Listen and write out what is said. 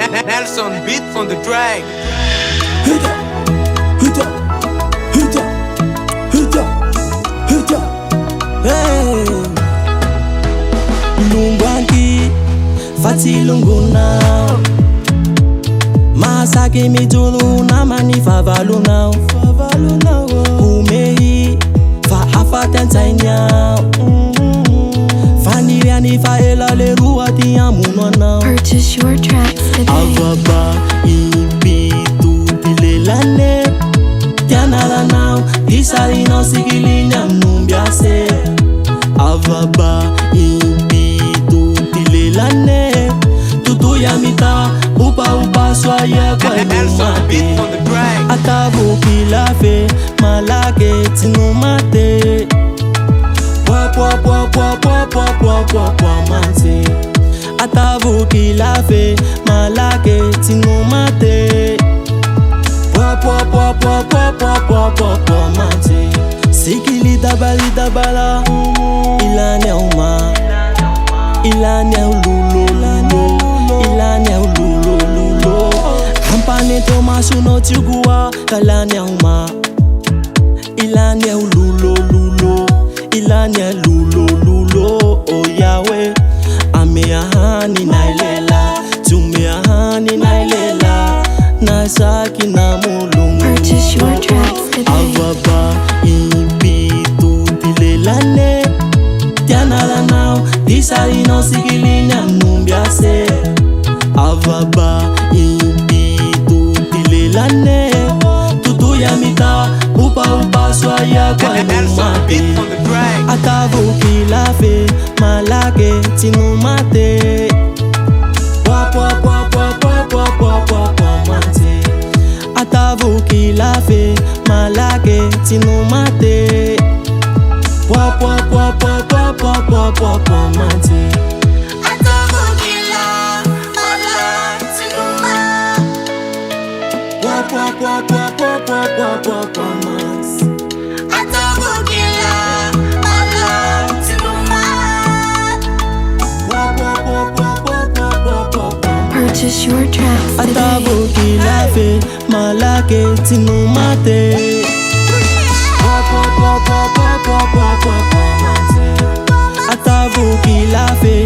Nelson beat on the track. Huta, huta, huta, huta, huta. Hey, Lumbanki, Fati Lunguna, Masake Mitulu, Namani Favaluna, Umehi, Fa Afatentanya. Purchase your tracks today. Avaba ibitu dilelane Tianala now Disari no sikilinya mnumbiase Avaba ibitu dilelane Tutu ya mita Upa swaya kwa numate Atabu kilafe Malake tinumate Pwa mante Atavu kilafe malake tinumate Pwa mante Sikili dabala Ilane uma Ilane ululo Ilane ululo Kampane tomasu no chugua Kalane uma Ilane ululo Ilane lulo oh Yahweh ame ahani nailela tume ahani nailela nasaki na mulungu. Purchase your tracks today. Avaba ibitu dilelane Tianala now Disari no sikilinya mnumbiase Avaba ibitu dilelane Tutu ya mita Upa swaya kwa numate Atavu kilafe malake tinumate Pwa mante Atavu kilafe malake tinumate Pwa mante Atavu kila malake Pwa mante Purchase your tracks today. Atavu kilafe malake tinumate Atavu kilafe